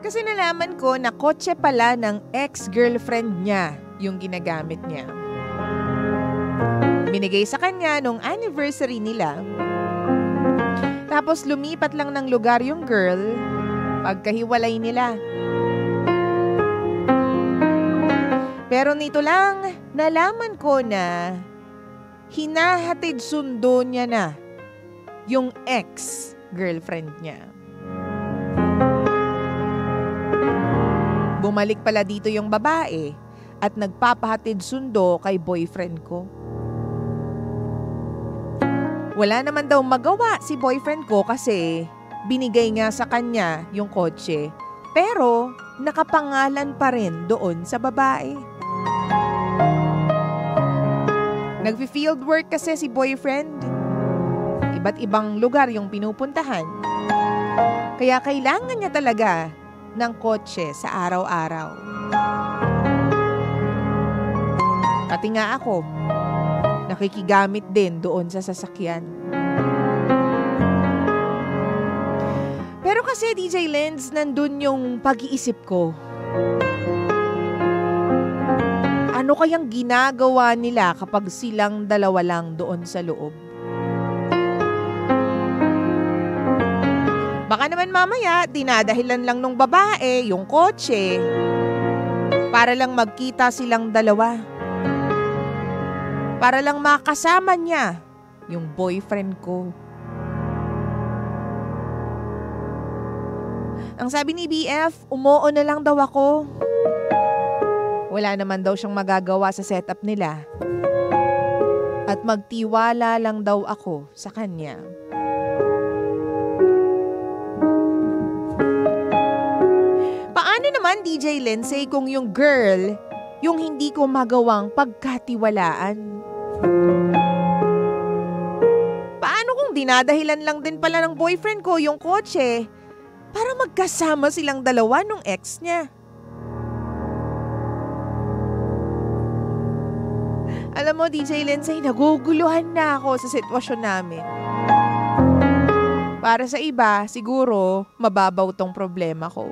Kasi nalaman ko na kotse pala ng ex-girlfriend niya yung ginagamit niya. Binigay sa kanya nung anniversary nila. Tapos lumipat lang ng lugar yung girl pagkahiwalay nila. Pero nito lang, nalaman ko na hinahatid sundo niya na yung ex-girlfriend niya. Bumalik pala dito yung babae at nagpapahatid sundo kay boyfriend ko. Wala naman daw magawa si boyfriend ko kasi binigay nga sa kanya yung kotse pero nakapangalan pa rin doon sa babae. Nagfi-field work kasi si boyfriend. Iba't ibang lugar yung pinupuntahan. Kaya kailangan niya talaga ng kotse sa araw-araw. Pati nga ako, nakikigamit din doon sa sasakyan. Pero kasi DJ Lenz, nandun yung pag-iisip ko. Ano kayang ginagawa nila kapag silang dalawa lang doon sa loob? Baka naman mamaya, dinadahilan lang nung babae yung kotse para lang magkita silang dalawa. Para lang makasama niya yung boyfriend ko. Ang sabi ni BF, umuo na lang daw ako. Wala naman daw siyang magagawa sa setup nila. At magtiwala lang daw ako sa kanya. Paano naman DJ Lindsay kung yung girl, yung hindi ko magawang pagkatiwalaan? Paano kung dinadahilan lang din pala ng boyfriend ko yung kotse para magkasama silang dalawa nung ex niya? Alam mo, DJ Lindsay, naguguluhan na ako sa sitwasyon namin. Para sa iba, siguro, mababaw tong problema ko.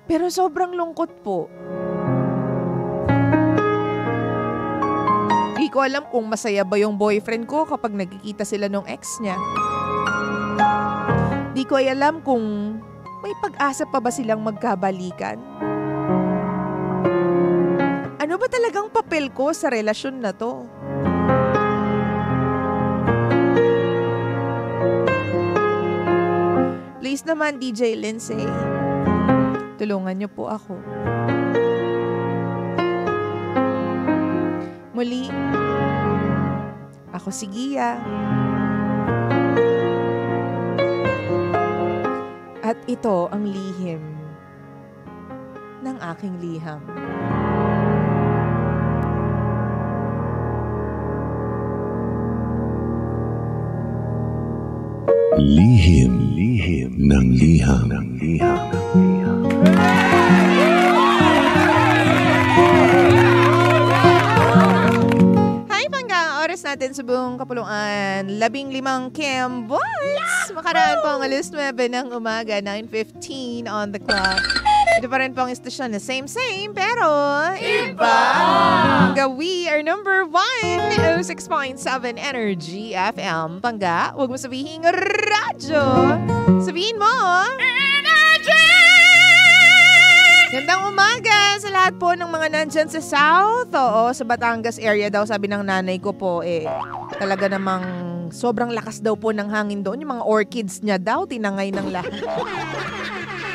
Pero sobrang lungkot po. Di ko alam kung masaya ba yung boyfriend ko kapag nagkikita sila nung ex niya. Di ko alam kung may pag-asa pa ba silang magkabalikan. Ano ba talagang papel ko sa relasyon na to? Please naman, DJ Lindsay, tulungan niyo po ako. Muli, ako si Gia. At ito ang lihim ng aking liham. Lihim ng liham. Hi, Pangga! Oras natin sa buong kapuluan. 15 Kim Boys! Makaraan po ang alas 9 ng umaga, 9:15 on the clock. Ito pa rin po ang istasyon na same, pero iba! Pangga, we are number 1, 06.7 Energy FM. Pangga, huwag mo sabihin radyo. Sabihin mo, Energy! Gandang umaga sa lahat po ng mga nandyan sa South. Oo, sa Batangas area daw, sabi ng nanay ko po, talaga namang sobrang lakas daw po ng hangin doon. Yung mga orchids niya daw, tinangay ng lahat.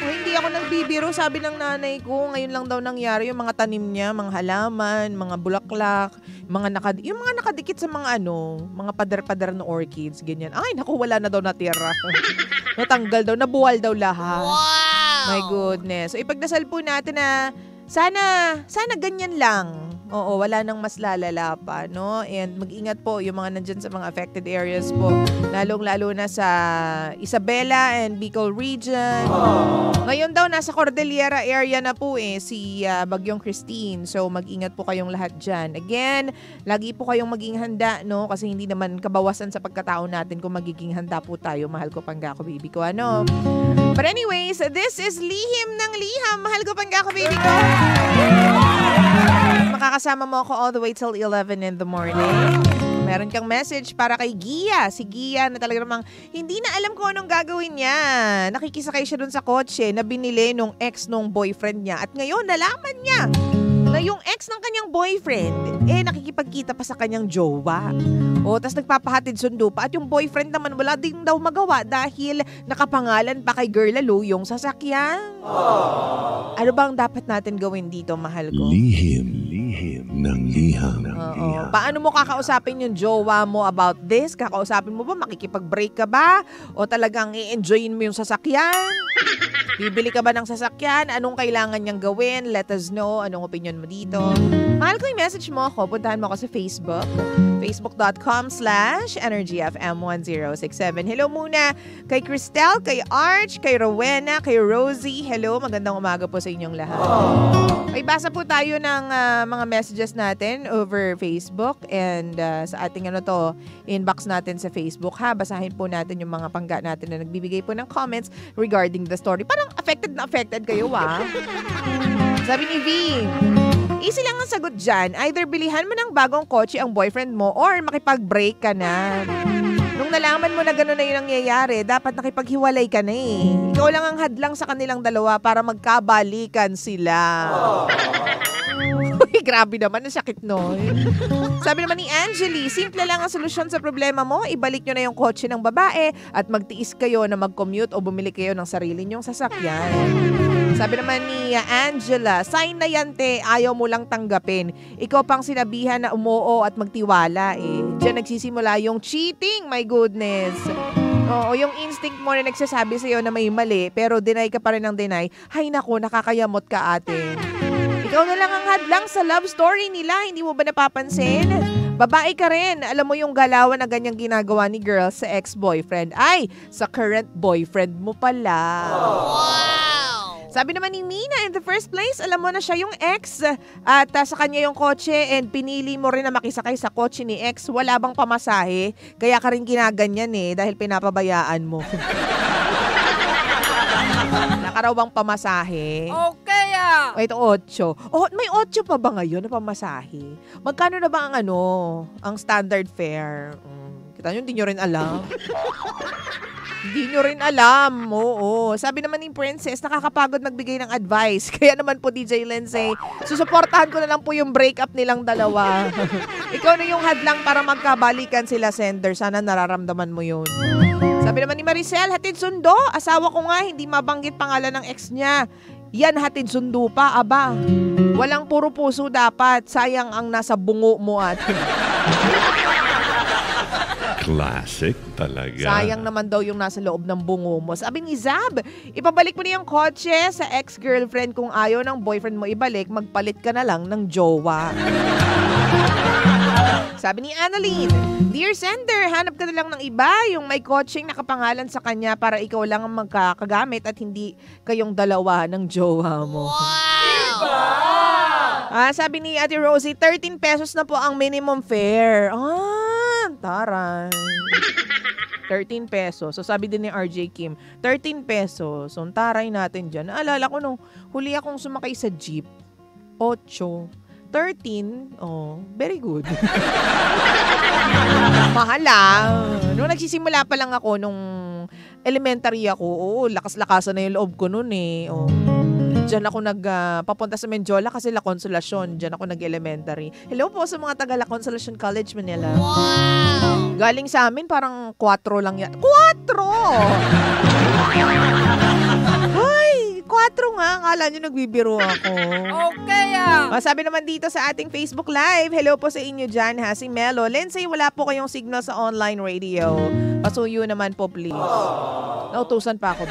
Hindi ako nagbibiro, sabi ng nanay ko, ngayon lang daw nangyari yung mga tanim niya, mga halaman, mga bulaklak, yung mga nakadikit sa mga mga pader-pader na orchids, ganyan. Ay, naku, wala na daw natira. Natanggal daw, nabuwal daw lahat. Wow! My goodness. So, ipagdasal po natin na sana ganyan lang. Oo, wala nang mas lalala pa, no? And mag-ingat po yung mga nandyan sa mga affected areas po. Lalong-lalo na sa Isabela and Bicol region. Ngayon daw, nasa Cordillera area na po si Bagyong Christine. So mag-ingat po kayong lahat dyan. Again, lagi po kayong maging handa, no? Kasi hindi naman kabawasan sa pagkatao natin kung magiging handa po tayo. Mahal ko Panggako baby ko, ano? But anyways, this is Lihim ng Liham. Mahal ko Panggako baby ko. Makakasama mo ako all the way till 11 in the morning. Meron kang message para kay Gia. Si Gia na talaga namang hindi na alam kung anong gagawin niya. Nakikisakay siya dun sa kotse na binili nung ex nung boyfriend niya. At ngayon, nalaman niya na yung ex ng kanyang boyfriend, nakikipagkita pa sa kanyang jowa. Tas nagpapahatid sundo pa. At yung boyfriend naman wala din daw magawa dahil nakapangalan pa kay Girl Lalo yung sasakyan. Ano bang dapat natin gawin dito, mahal ko? Lihim ng liham. Paano mo kakausapin yung jowa mo about this? Kakausapin mo ba? Makikipag-break ka ba? O talagang i-enjoyin mo yung sasakyan? Bibili ka ba ng sasakyan? Anong kailangan niyang gawin? Let us know. Anong opinion mo dito? Mahal ko, yung message mo ako. Puntahan mo ako sa Facebook. Facebook.com/EnergyFM1067. Hello muna kay Cristel, kay Arch, kay Rowena, kay Rosie. Hello, magandang umaga po sa inyong lahat. Ay, basa po tayo ng mga messages natin over Facebook and sa ating inbox natin sa Facebook, ha. Basahin po natin yung mga pangga natin na nagbibigay po ng comments regarding the story. Parang affected na affected kayo, Sabi ni V, easy lang ang sagot dyan. Either bilihan mo ng bagong kotse ang boyfriend mo or makipag-break ka na. Nung nalaman mo na gano'n na yung nangyayari, dapat nakipaghiwalay ka na Ikaw lang ang hadlang sa kanilang dalawa para magkabalikan sila. Uy, grabe naman. Ang sakit nun. Sabi naman ni Angeli, simple lang ang solusyon sa problema mo. Ibalik nyo na yung kotse ng babae at magtiis kayo na mag-commute o bumili kayo ng sarili nyong sasakyan. Sabi naman ni Angela, sign na yan, te. Ayaw mo lang tanggapin. Ikaw pang sinabihan na umuo at magtiwala Diyan nagsisimula yung cheating, my goodness. Oo, yung instinct mo na nagsasabi sa'yo na may mali, pero deny ka pa rin ng deny. Hay nako, nakakayamot ka, ate. Ikaw na lang ang hadlang sa love story nila. Hindi mo ba napapansin? Babae ka rin. Alam mo yung galawan na ganyang ginagawa ni girl sa ex-boyfriend. Ay, sa current boyfriend mo pala. Wow! Sabi naman ni Mina, in the first place, alam mo na siya yung ex at sa kanya yung kotse and pinili mo rin na makisakay sa kotse ni ex. Wala bang pamasahe? Kaya ka rin ginaganyan dahil pinapabayaan mo. Nakaraw bang pamasahe? Okay Wait, 8. May 8 pa ba ngayon na pamasahe? Magkano na ba ang standard fare? Kita nyo, hindi nyo rin alam. Hindi nyo rin alam. Oo. Sabi naman ni Princess, nakakapagod magbigay ng advice. Kaya naman po, DJ Lindsay, susuportahan ko na lang po yung breakup nilang dalawa. Ikaw na yung hadlang para magkabalikan sila, sender. Sana nararamdaman mo yun. Sabi naman ni Maricel, hatid sundo. Asawa ko nga, hindi mabanggit pangalan ng ex niya. Yan, hatid sundo pa, aba. Walang puro puso dapat. Sayang ang nasa bungo mo at... Classic talaga. Sayang naman daw yung nasa loob ng bungo mo. Sabi ni Zab, ipabalik mo na yung kotse sa ex-girlfriend. Kung ayaw ng boyfriend mo ibalik, magpalit ka na lang ng jowa. Sabi ni Annalyn, dear sender, hanap ka na lang ng iba, yung may coaching nakapangalan sa kanya para ikaw lang ang magkakagamit at hindi kayong dalawa ng jowa mo. Wow! Sabi ni Ate Rosie, 13 pesos na po ang minimum fare. Taray. 13 pesos. So sabi din ni RJ Kim, 13 pesos. So taray natin dyan. Naalala ko nung huli akong sumakay sa jeep, 8. 13, very good. Mahal Nung nagsisimula pa lang ako, nung elementary ako, lakas-lakasan na yung loob ko noon Diyan ako papunta sa Menjola kasi La Consolacion. Diyan ako nag-elementary. Hello po sa mga taga La Consolacion College, Manila. Wow! Galing sa amin, parang 4 lang yan. 4! Hoy! 4 nga. Akala nyo nagbibiro ako. Okay Sabi naman dito sa ating Facebook Live, hello po sa inyo dyan si Melo. Lindsay, wala po kayong signal sa online radio. Pasuyo naman po, please. Nautusan pa ako.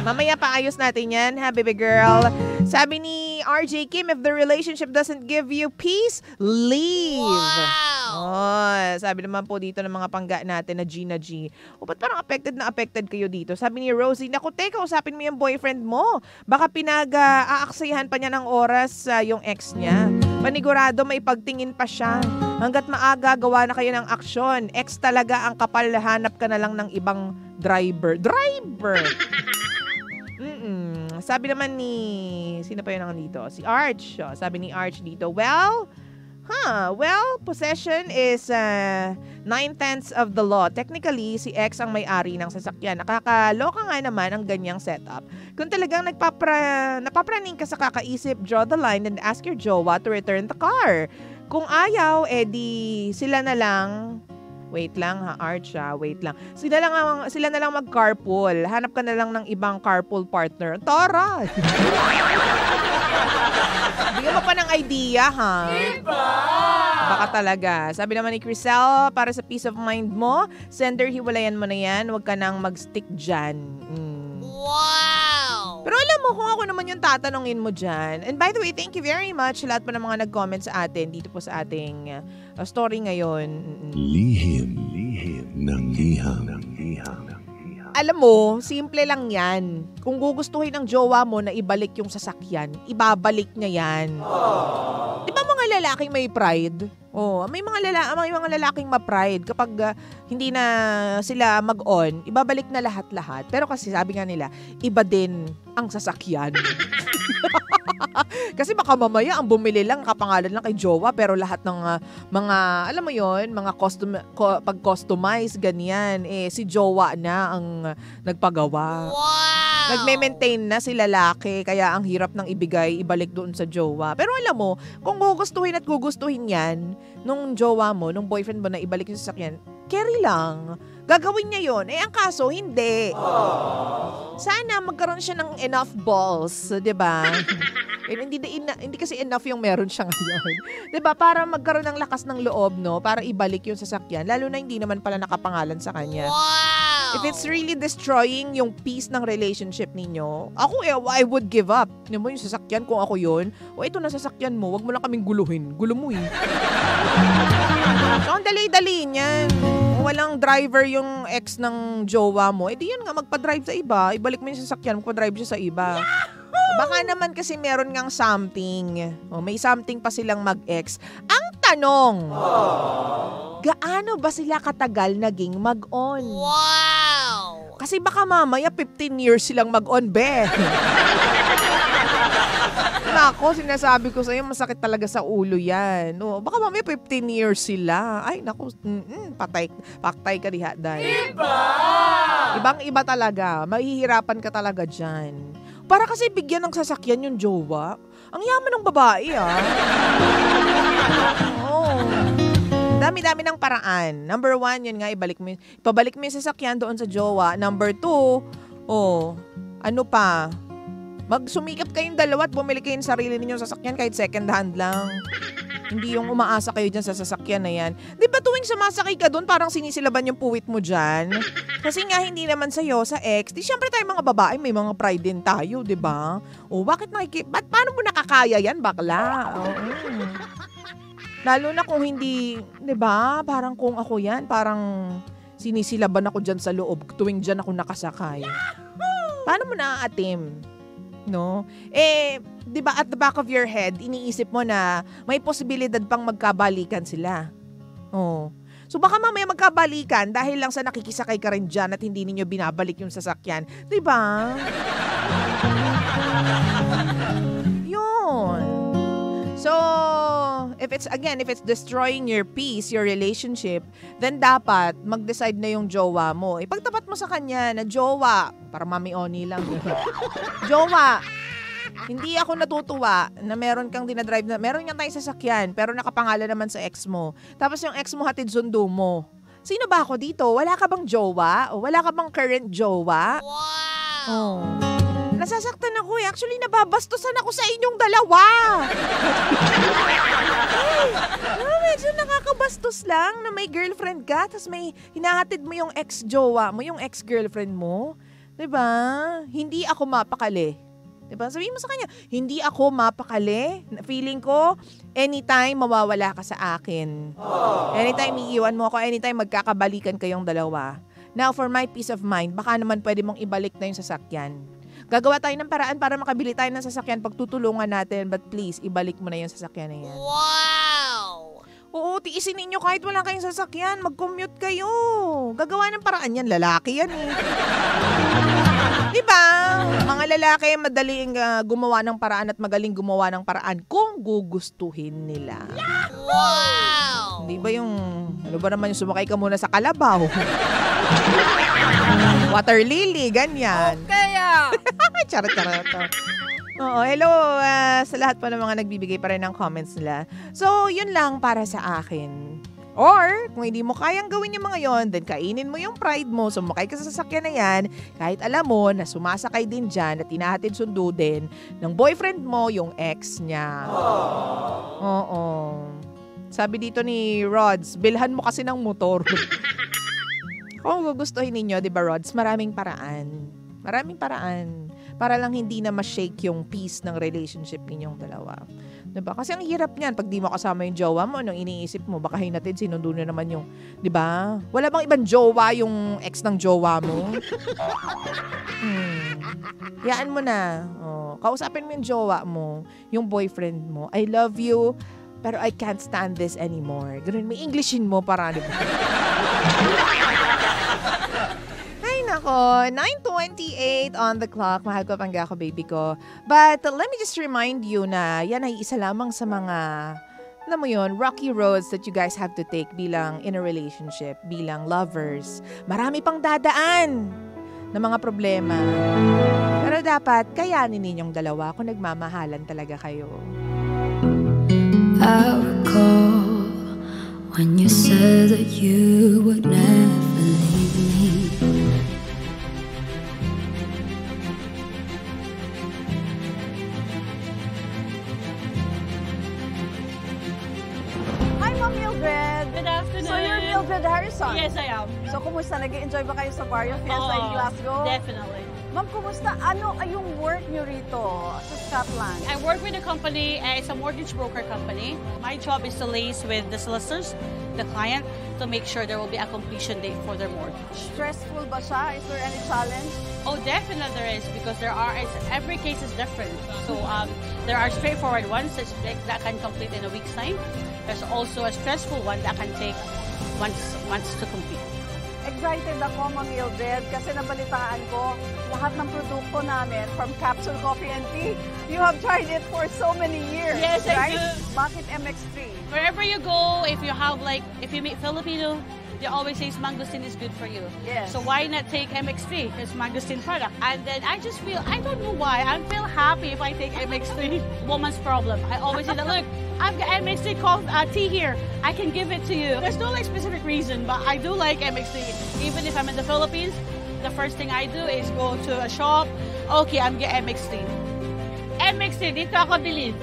Mamaya paayos natin yan, ha, baby girl. Sabi ni ni RJ Kim, if the relationship doesn't give you peace, leave. Wow! Oh, sabi naman po dito ng mga pangga natin na Gina G. O ba't parang affected na affected kayo dito? Sabi ni Rosie, naku teka, usapin mo yung boyfriend mo. Baka pinag-aaksayahan pa niya ng oras yung ex niya. Panigurado may pagtingin pa siya. Hanggat maaga, gawa na kayo ng aksyon. Ex talaga ang kapal, hanap ka na lang ng ibang driver. Sabi naman ni, sino pa yun ang dito? Si Arch. Sabi ni Arch dito, well, possession is 9/10 of the law. Technically, si ex ang may-ari ng sasakyan. Nakakaloka nga naman ang ganyang setup. Kung talagang napapraning ka sa kakaisip, draw the line and ask your jowa to return the car. Kung ayaw, edi sila na lang. Wait lang ha, Arch wait lang. Sila na lang mag-carpool. Hanap ka na lang ng ibang carpool partner. Tara! Bigyan mo pa ng idea, ha? Diba? Baka talaga. Sabi naman ni Crisel, para sa peace of mind mo, sender, hiwalayan mo na yan. Huwag ka nang mag-stick dyan. Wow! Pero alam mo, kung ako naman yung tatanungin mo dyan. And by the way, thank you very much lahat po ng mga nag-comment sa atin dito po sa ating story ngayon. Lihim ng liham. Alam mo, simple lang yan. Kung gugustuhin ng jowa mo na ibalik yung sasakyan, ibabalik niya yan. Di ba mga lalaking may pride? May mga lalaking ma-pride kapag hindi na sila mag-on, ibabalik na lahat-lahat. Pero kasi sabi nga nila, iba din ang sasakyan. Kasi baka mamaya ang bumili lang, kapangalan lang kay jowa, pero lahat ng mga, alam mo yon, mga pag-customize, ganyan, si jowa na ang nagpagawa. Wow! Nagme-maintain na si lalaki, kaya ang hirap ng ibalik doon sa jowa. Pero alam mo, kung gugustuhin yan, nung jowa mo, nung boyfriend mo na ibalik yung sasakyan, carry lang. Gagawin niya yon. Ang kaso, hindi. Sana magkaroon siya ng enough balls, di ba? Hindi kasi enough yung meron siya ngayon. 'Di ba? Para magkaroon ng lakas ng loob, no? Para ibalik yung sasakyan, lalo na hindi naman pala nakapangalan sa kanya. Wow! If it's really destroying yung peace ng relationship ninyo, I would give up. Yung sasakyan, kung ako yun, ito na sasakyan mo, wag mo lang kaming guluhin. Gulo mo eh. So, ang dali-dali niyan. Kung walang driver yung ex ng jowa mo, di yun nga, magpa-drive sa iba. Ibalik mo yung sasakyan, magpa-drive siya sa iba. Baka naman kasi meron ngang something. May something pa silang mag-ex. Ang tanong, gaano ba sila katagal naging mag-on? Wow! Kasi baka mamaya 15 years silang mag-on, be. Nako, sinasabi ko sa'yo, masakit talaga sa ulo yan. Baka mamaya 15 years sila. Ay, nako, paktay ka diha, dahil. Ibang-iba talaga. Mahihirapan ka talaga dyan. Para kasi bigyan ng sasakyan yung jowa. Ang yaman ng babae, Dami-dami ng paraan. Number 1, yun nga, ipabalik mo yung sasakyan doon sa jowa. Number 2, ano pa? Magsumikap kayong dalawa at bumili kayo ng sarili ninyong sasakyan kahit second hand lang. Hindi yung umaasa kayo dyan sa sasakyan na yan. Di ba tuwing sumasakay ka doon, parang sinisilaban yung puwit mo dyan? Kasi nga hindi naman sa'yo, sa ex, di syempre tayo mga babae, may mga pride din tayo, di ba? Paano mo nakakaya yan, bakla? Lalo na kung hindi, di ba? Parang kung ako yan, parang sinisilaban ako dyan sa loob tuwing dyan ako nakasakay. Paano mo naaatim? No? Di ba at the back of your head, iniisip mo na may posibilidad pang magkabalikan sila. So baka mamaya magkabalikan dahil lang sa nakikisakay ka rin dyan at hindi ninyo binabalik yung sasakyan. Di ba? Yun. So, if it's destroying your peace, your relationship, then dapat mag-decide na yung jowa mo. Ipagtapat mo sa kanya na jowa, para Mami Oni lang. Jowa, hindi ako natutuwa na meron kang dinadrive na, meron nga tayong sasakyan, pero nakapangalan naman sa ex mo. Tapos yung ex mo hatid sundo mo. Sino ba ako dito? Wala ka bang jowa? O wala ka bang current jowa? Wow! Nasasaktan ako eh. Actually, nababastusan ako sa inyong dalawa. Medyo nakakabastos lang na may girlfriend ka, tapos may hinahatid mo yung ex-jowa mo, yung ex-girlfriend mo. Diba? Hindi ako mapakali. Diba? Sabihin mo sa kanya, hindi ako mapakali. Feeling ko, anytime mawawala ka sa akin. Anytime iiwan mo ako, anytime magkakabalikan kayong dalawa. Now, for my peace of mind, baka naman pwede mong ibalik na yung sasakyan. Gagawa tayo ng paraan para makabili tayo ng sasakyan, pagtutulungan natin, but please, ibalik mo na yung sasakyan na yan. Wow! Oo, tiisin ninyo kahit wala kayong sasakyan, mag-commute kayo. Gagawa ng paraan yan, lalaki yan eh. Diba? Mga lalaki, madaling gumawa ng paraan at magaling gumawa ng paraan kung gugustuhin nila. Wow! Di ba yung, ano ba naman yung sumakay ka muna sa kalabaw? Water lily, ganyan. Kaya! Charot. Oo, hello sa lahat po ng mga nagbibigay pa rin ng comments nila. So, yun lang para sa akin. Or, kung hindi mo kayang gawin yung mga yon, then kainin mo yung pride mo, sumakay ka sa sasakyan na yan, kahit alam mo na sumasakay din dyan at tinahatid sundo din ng boyfriend mo yung ex niya. Oo. Sabi dito ni Rods, bilhan mo kasi ng motor. Kung gugustuhin ninyo, di ba Rods, maraming paraan. Maraming paraan. Para lang hindi na ma-shake yung peace ng relationship ninyong dalawa. Diba? Kasi ang hirap niyan pag di mo kasama yung jowa mo, anong iniisip mo, baka hinatid, sinundo na naman yung, diba? Wala bang ibang jowa yung ex ng jowa mo? Yaan mo na. Oh, kausapin mo yung jowa mo, yung boyfriend mo. I love you, pero I can't stand this anymore. Ganun, may Englishin mo para, diba? Ako, 9:28 on the clock. Mahal ko pangga ako, baby ko. But let me just remind you na yan ay isa lamang sa mga, alam mo yun, rocky roads that you guys have to take bilang in a relationship, bilang lovers. Marami pang dadaan na mga problema. Pero dapat kayanin ninyong dalawa kung nagmamahalan talaga kayo. I recall when you said that you would never leave me. Good afternoon. So you're Mildred Harrison? Yes, I am. So kumusta? Nag-enjoy ba kayo sa Barrio Fiesta in Glasgow? Definitely. Ma'am, kumusta? Ano ay yung work niyo rito sa Scotland? I work with a company, it's a mortgage broker company. My job is to liaise with the solicitors, the client, to make sure there will be a completion date for their mortgage. Stressful ba siya? Is there any challenge? Oh, definitely there is, because every case is different. So there are straightforward ones that can complete in a week's time. There's also a stressful one that can take months to complete. Excited ako, Ma'am Mildred, kasi nabalitaan ko lahat ng produkto namin from Capsule Coffee and Tea. You have tried it for so many years, Yes, right? I do. Bakit MX3? Wherever you go, if you meet Filipino, they always say mangosteen is good for you. Yes. So why not take MX3? It's mangosteen product. And then I just feel, I don't know why, I feel happy if I take MX3. Woman's problem. I always say that, look, I've got MX3 tea here. I can give it to you. There's no specific reason, but I do like MX3. Even if I'm in the Philippines, the first thing I do is go to a shop. Okay, I'm getting MX3. MX3, dito ako bilhin.